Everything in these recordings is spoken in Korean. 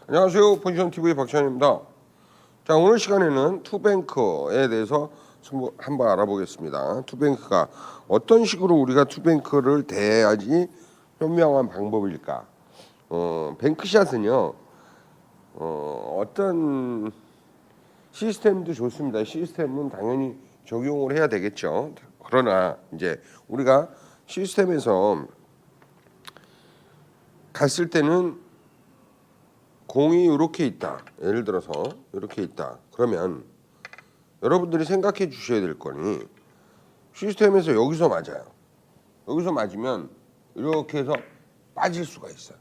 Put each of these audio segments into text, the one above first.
안녕하세요. 포지션TV의 박찬입니다. 자, 오늘 시간에는 투뱅크에 대해서 한번 알아보겠습니다. 투뱅크가 어떤 식으로 우리가 투뱅크를 대해야지 현명한 방법일까? 뱅크샷은요, 어떤 시스템도 좋습니다. 시스템은 당연히 적용을 해야 되겠죠. 그러나 이제 우리가 시스템에서 갔을 때는 공이 이렇게 있다. 예를 들어서 이렇게 있다. 그러면 여러분들이 생각해 주셔야 될 거니 시스템에서 여기서 맞아요. 여기서 맞으면 이렇게 해서 빠질 수가 있어요.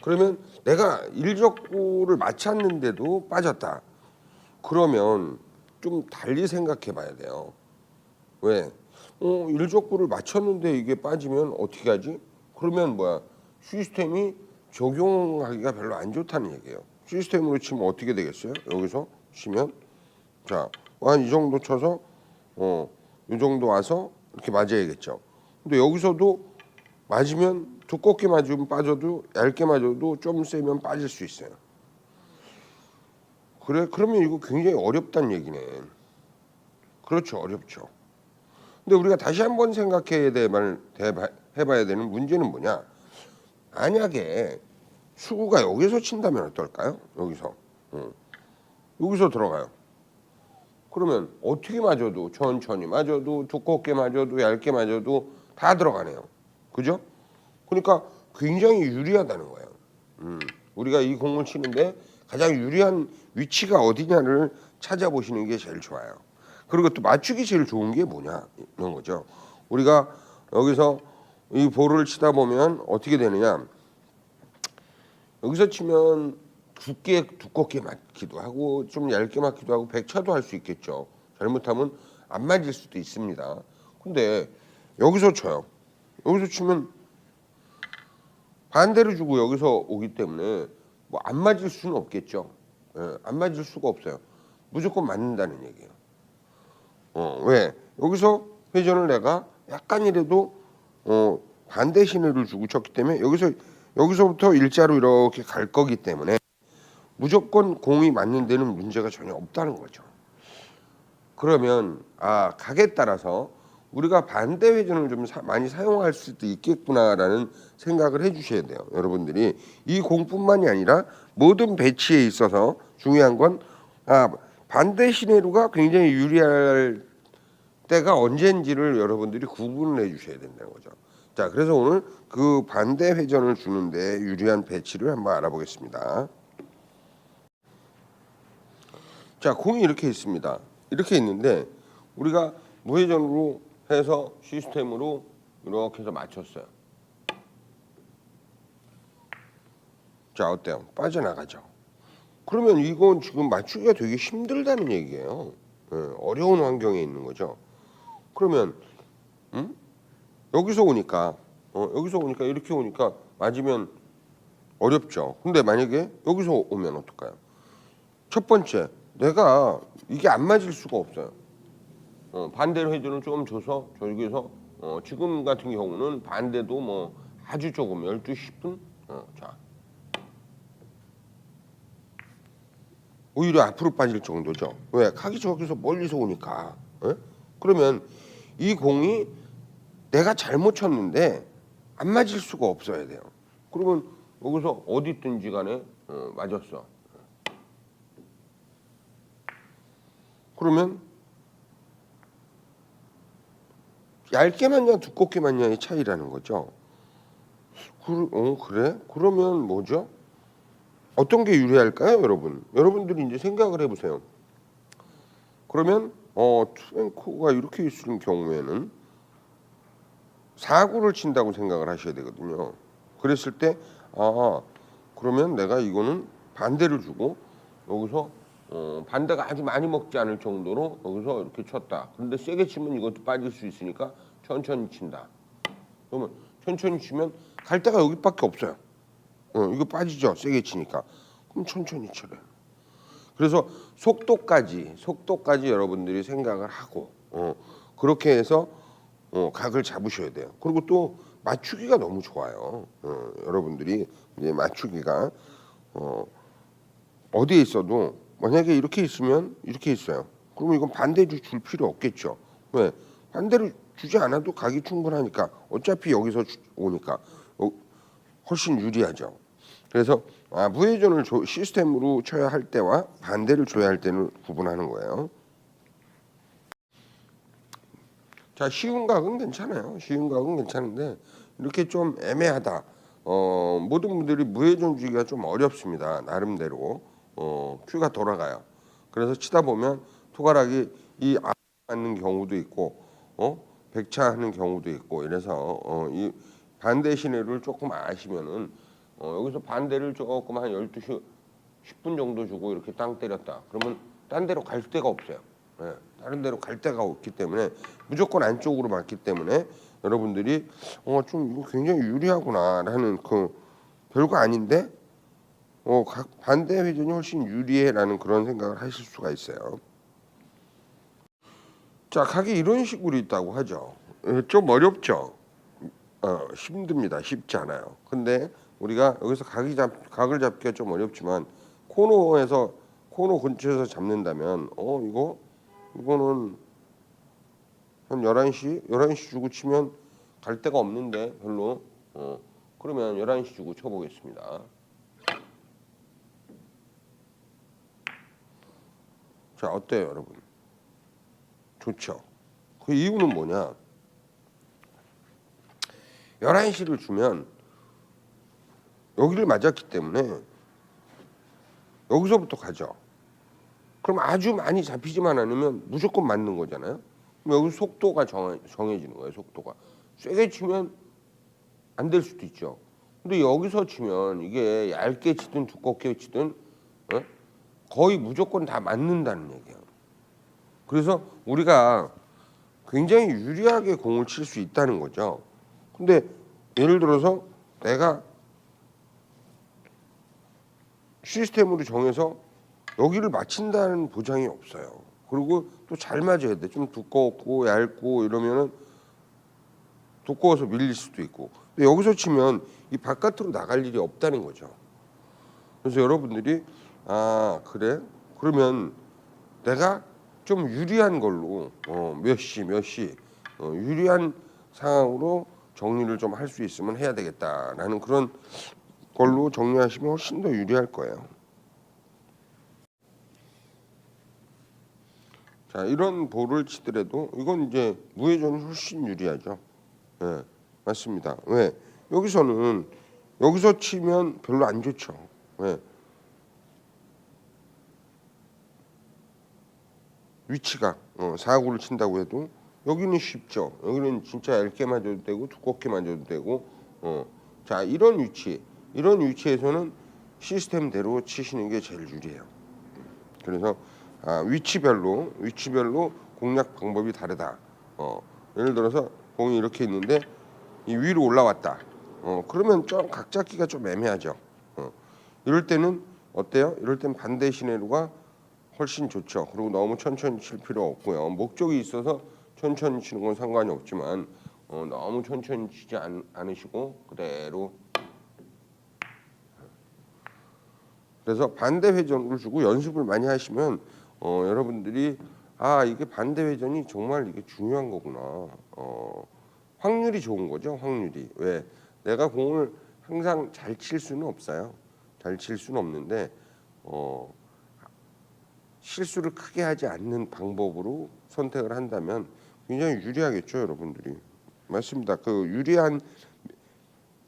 그러면 내가 일적구를 맞췄는데도 빠졌다. 그러면 좀 달리 생각해 봐야 돼요. 왜? 일적구를 맞췄는데 이게 빠지면 어떻게 하지? 그러면 뭐야? 시스템이 적용하기가 별로 안 좋다는 얘기예요. 시스템으로 치면 어떻게 되겠어요? 여기서 치면 자, 한 이 정도 쳐서 이 정도 와서 이렇게 맞아야겠죠. 근데 여기서도 맞으면 두껍게 맞으면 빠져도 얇게 맞아도 좀 세면 빠질 수 있어요. 그래? 그러면 이거 굉장히 어렵다는 얘기네. 그렇죠. 어렵죠. 근데 우리가 다시 한번 해봐야 되는 문제는 뭐냐? 만약에 수구가 여기서 친다면 어떨까요? 여기서 들어가요. 그러면 어떻게 맞아도 천천히 맞아도 두껍게 맞아도 얇게 맞아도 다 들어가네요. 그죠? 그러니까 굉장히 유리하다는 거예요. 우리가 이 공을 치는데 가장 유리한 위치가 어디냐를 찾아보시는 게 제일 좋아요. 그리고 또 맞추기 제일 좋은 게 뭐냐 이런 거죠. 우리가 여기서 이 볼을 치다 보면 어떻게 되느냐. 여기서 치면 두껍게 맞기도 하고 좀 얇게 맞기도 하고 백차도 할 수 있겠죠. 잘못하면 안 맞을 수도 있습니다. 근데 여기서 쳐요. 여기서 치면 반대로 주고 여기서 오기 때문에 뭐 안 맞을 수는 없겠죠. 예, 안 맞을 수가 없어요. 무조건 맞는다는 얘기예요. 왜? 여기서 회전을 내가 약간이라도 반대 신호를 주고 쳤기 때문에 여기서부터 일자로 이렇게 갈 거기 때문에 무조건 공이 맞는 데는 문제가 전혀 없다는 거죠. 그러면 각에 따라서 우리가 반대 회전을 좀 많이 사용할 수도 있겠구나라는 생각을 해주셔야 돼요. 여러분들이 이 공뿐만이 아니라 모든 배치에 있어서 중요한 건 반대 시내루가 굉장히 유리할 때가 언제인지를 여러분들이 구분을 해주셔야 된다는 거죠. 자, 그래서 오늘 그 반대 회전을 주는데 유리한 배치를 한번 알아보겠습니다. 자, 공이 이렇게 있습니다. 이렇게 있는데 우리가 무회전으로 해서 시스템으로 이렇게 해서 맞췄어요. 자, 어때요? 빠져나가죠. 그러면 이건 지금 맞추기가 되게 힘들다는 얘기예요. 어려운 환경에 있는 거죠. 그러면 여기서 오니까 이렇게 오니까 맞으면 어렵죠. 근데 만약에 여기서 오면 어떨까요? 첫 번째, 내가 이게 안 맞을 수가 없어요. 반대로 회전을 좀 줘서 저기서 지금 같은 경우는 반대도 뭐 아주 조금 12시 10분 자 오히려 앞으로 빠질 정도죠. 왜? 각이 저기서 멀리서 오니까. 그러면 이 공이 내가 잘못 쳤는데 안 맞을 수가 없어야 돼요. 그러면 여기서 어디 있든지 간에 맞았어. 그러면 얇게 맞냐 두껍게 맞냐의 차이라는 거죠. 그래? 그러면 뭐죠? 어떤 게 유리할까요, 여러분? 여러분들이 이제 생각을 해보세요. 그러면 투뱅크가 이렇게 있을 경우에는 사구를 친다고 생각을 하셔야 되거든요. 그랬을 때 그러면 내가 이거는 반대를 주고 여기서 반대가 아주 많이 먹지 않을 정도로 여기서 이렇게 쳤다. 그런데 세게 치면 이것도 빠질 수 있으니까 천천히 친다. 그러면 천천히 치면 갈 데가 여기밖에 없어요. 이거 빠지죠. 세게 치니까. 그럼 천천히 쳐요. 그래서 속도까지 여러분들이 생각을 하고 그렇게 해서 각을 잡으셔야 돼요. 그리고 또 맞추기가 너무 좋아요. 여러분들이 이제 맞추기가 어디에 있어도 만약에 이렇게 있으면 이렇게 있어요. 그러면 이건 반대로 줄 필요 없겠죠. 왜? 반대로 주지 않아도 각이 충분하니까 어차피 여기서 오니까 훨씬 유리하죠. 그래서 무회전을 시스템으로 쳐야 할 때와 반대를 줘야 할 때는 구분하는 거예요. 자, 쉬운 각은 괜찮아요. 쉬운 각은 괜찮은데 이렇게 좀 애매하다. 모든 분들이 무회전 주기가 좀 어렵습니다. 나름대로 큐가 돌아가요. 그래서 치다 보면 토가락이 이 맞는 경우도 있고 백차하는 경우도 있고 이래서 이 반대 시내를 조금 아시면은 여기서 반대를 조금 한 12시 10분 정도 주고 이렇게 땅 때렸다. 그러면 딴 데로 갈 데가 없어요. 예, 다른 데로 갈 데가 없기 때문에 무조건 안쪽으로 맞기 때문에 여러분들이 좀 이거 굉장히 유리하구나라는 그 별거 아닌데 각 반대 회전이 훨씬 유리해라는 그런 생각을 하실 수가 있어요. 자, 각이 이런 식으로 있다고 하죠. 좀 어렵죠. 힘듭니다. 쉽지 않아요. 근데 우리가 여기서 각을 잡기가 좀 어렵지만 코너 근처에서 잡는다면 이거는 한 11시 주고 치면 갈 데가 없는데 별로 그러면 11시 주고 쳐보겠습니다. 자, 어때요 여러분? 좋죠. 그 이유는 뭐냐? 11시를 주면 여기를 맞았기 때문에 여기서부터 가죠. 그럼 아주 많이 잡히지만 않으면 무조건 맞는 거잖아요. 그럼 여기 속도가 정해지는 거예요. 속도가 세게 치면 안 될 수도 있죠. 근데 여기서 치면 이게 얇게 치든 두껍게 치든 거의 무조건 다 맞는다는 얘기예요. 그래서 우리가 굉장히 유리하게 공을 칠 수 있다는 거죠. 근데 예를 들어서 내가 시스템으로 정해서 여기를 맞힌다는 보장이 없어요. 그리고 또 잘 맞아야 돼. 좀 두껍고 얇고 이러면은 두꺼워서 밀릴 수도 있고. 근데 여기서 치면 이 바깥으로 나갈 일이 없다는 거죠. 그래서 여러분들이 그래? 그러면 내가 좀 유리한 걸로 몇 시 유리한 상황으로 정리를 좀 할 수 있으면 해야 되겠다라는 그런 걸로 정리하시면 훨씬 더 유리할 거예요. 자, 이런 볼을 치더라도 이건 이제 무회전이 훨씬 유리하죠. 네, 맞습니다. 왜? 여기서 치면 별로 안 좋죠. 왜? 위치가 사구를 친다고 해도 여기는 쉽죠. 여기는 진짜 얇게 맞아도 되고 두껍게 맞아도 되고 자, 이런 위치에서는 시스템대로 치시는 게 제일 유리해요. 그래서 위치별로 공략 방법이 다르다. 예를 들어서 공이 이렇게 있는데 이 위로 올라왔다. 그러면 좀 각 잡기가 좀 애매하죠. 이럴 때는 어때요? 이럴 땐 반대 시내로가 훨씬 좋죠. 그리고 너무 천천히 칠 필요 없고요. 목적이 있어서 천천히 치는 건 상관이 없지만 너무 천천히 치지 않으시고 그대로. 그래서 반대 회전을 주고 연습을 많이 하시면 여러분들이 이게 반대 회전이 정말 이게 중요한 거구나. 확률이 좋은 거죠. 확률이. 왜? 내가 공을 항상 잘 칠 수는 없어요. 잘 칠 수는 없는데 실수를 크게 하지 않는 방법으로 선택을 한다면 굉장히 유리하겠죠, 여러분들이. 맞습니다. 그 유리한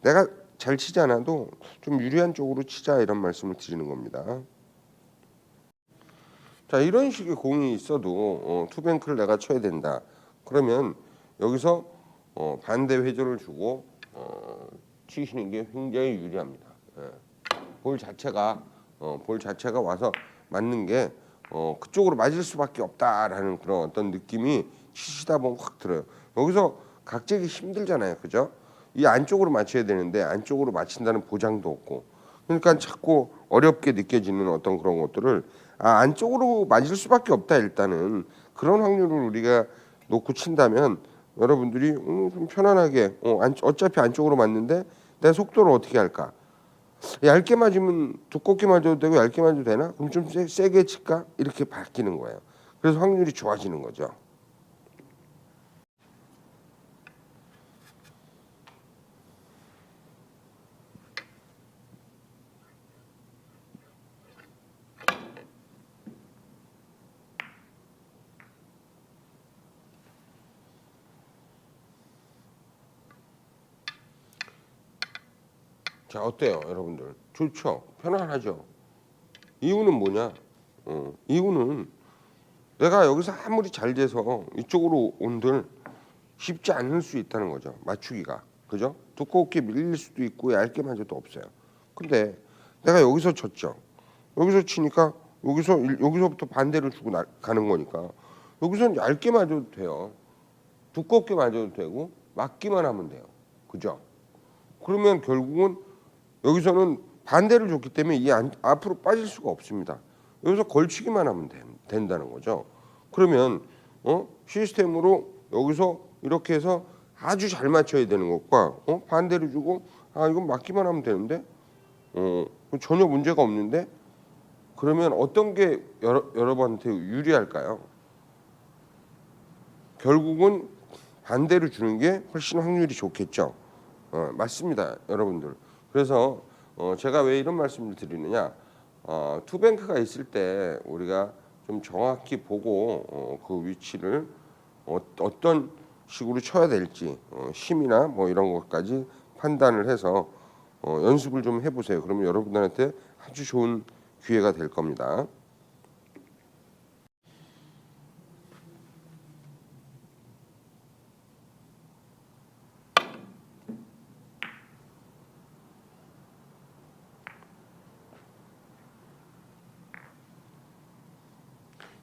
내가 잘 치지 않아도 좀 유리한 쪽으로 치자 이런 말씀을 드리는 겁니다. 자, 이런 식의 공이 있어도 투뱅크를 내가 쳐야 된다. 그러면 여기서 반대 회전을 주고 치시는 게 굉장히 유리합니다. 볼 자체가 와서 맞는 게 그쪽으로 맞을 수밖에 없다라는 그런 어떤 느낌이 치시다 보면 확 들어요. 여기서 각재기 힘들잖아요, 그죠? 이 안쪽으로 맞춰야 되는데 안쪽으로 맞춘다는 보장도 없고, 그러니까 자꾸 어렵게 느껴지는 어떤 그런 것들을 안쪽으로 맞을 수밖에 없다. 일단은 그런 확률을 우리가 놓고 친다면 여러분들이 좀 편안하게 어차피 안쪽으로 맞는데 내 속도를 어떻게 할까? 얇게 맞으면 두껍게 맞아도 되고 얇게 맞아도 되나? 그럼 좀 세게 칠까? 이렇게 바뀌는 거예요. 그래서 확률이 좋아지는 거죠. 자, 어때요, 여러분들? 좋죠? 편안하죠? 이유는 뭐냐? 이유는 내가 여기서 아무리 잘 돼서 이쪽으로 온들 쉽지 않을 수 있다는 거죠. 맞추기가. 그죠? 두껍게 밀릴 수도 있고 얇게 맞아도 없어요. 근데 내가 여기서 쳤죠. 여기서 치니까 여기서부터 반대를 주고 가는 거니까 여기서는 얇게 맞아도 돼요. 두껍게 맞아도 되고 맞기만 하면 돼요. 그죠? 그러면 결국은 여기서는 반대를 줬기 때문에 앞으로 빠질 수가 없습니다. 여기서 걸치기만 하면 된다는 거죠. 그러면 시스템으로 여기서 이렇게 해서 아주 잘 맞춰야 되는 것과 반대를 주고 이건 맞기만 하면 되는데 전혀 문제가 없는데 그러면 어떤 게 여러분한테 유리할까요? 결국은 반대로 주는 게 훨씬 확률이 좋겠죠. 맞습니다, 여러분들. 그래서 제가 왜 이런 말씀을 드리느냐? 투뱅크가 있을 때 우리가 좀 정확히 보고 그 위치를 어떤 식으로 쳐야 될지 힘이나 뭐 이런 것까지 판단을 해서 연습을 좀 해보세요. 그러면 여러분들한테 아주 좋은 기회가 될 겁니다.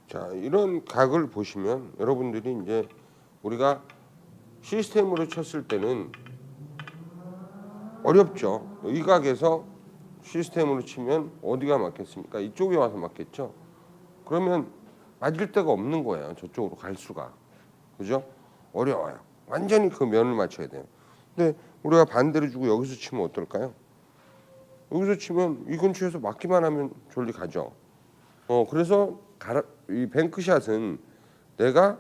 자, 이런 각을 보시면 여러분들이 이제 우리가 시스템으로 쳤을 때는 어렵죠. 이 각에서 시스템으로 치면 어디가 맞겠습니까? 이쪽에 와서 맞겠죠. 그러면 맞을 데가 없는 거예요. 저쪽으로 갈 수가. 그죠? 어려워요. 완전히 그 면을 맞춰야 돼요. 근데 우리가 반대로 주고 여기서 치면 어떨까요? 여기서 치면 이 근처에서 맞기만 하면 졸리 가죠. 그래서 이 뱅크샷은 내가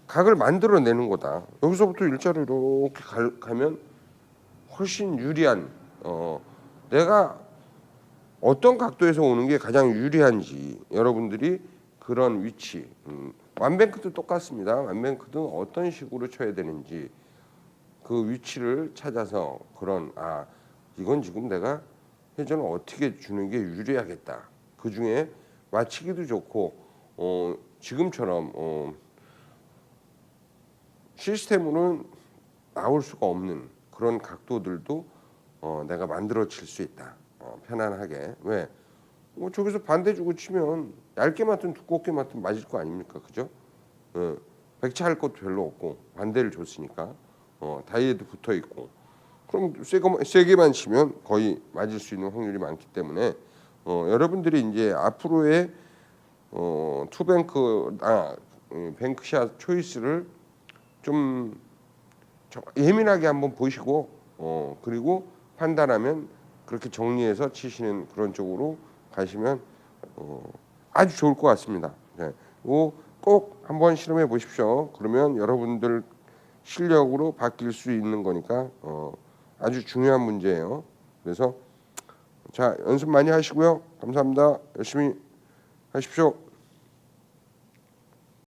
각을 만들어내는 거다. 여기서부터 일자로 이렇게 가면 훨씬 유리한 내가 어떤 각도에서 오는 게 가장 유리한지 여러분들이 그런 위치 완뱅크도 똑같습니다. 완뱅크도 어떤 식으로 쳐야 되는지 그 위치를 찾아서 그런 이건 지금 내가 회전을 어떻게 주는 게 유리하겠다. 그 중에 맞히기도 좋고 지금처럼 시스템으로는 나올 수가 없는 그런 각도들도 내가 만들어 칠 수 있다. 편안하게. 왜? 저기서 반대 주고 치면 얇게 맞든 두껍게 맞든 맞을 거 아닙니까? 그죠? 백차할 것도 별로 없고 반대를 줬으니까 다이에도 붙어 있고 그럼 세게만 치면 거의 맞을 수 있는 확률이 많기 때문에 여러분들이 이제 앞으로의 투뱅크 뱅크샷 초이스를 좀 예민하게 한번 보시고 그리고 판단하면 그렇게 정리해서 치시는 그런 쪽으로 가시면 아주 좋을 것 같습니다. 네. 꼭 한번 실험해 보십시오. 그러면 여러분들 실력으로 바뀔 수 있는 거니까 아주 중요한 문제예요. 그래서 자 연습 많이 하시고요. 감사합니다. 열심히 하십시오.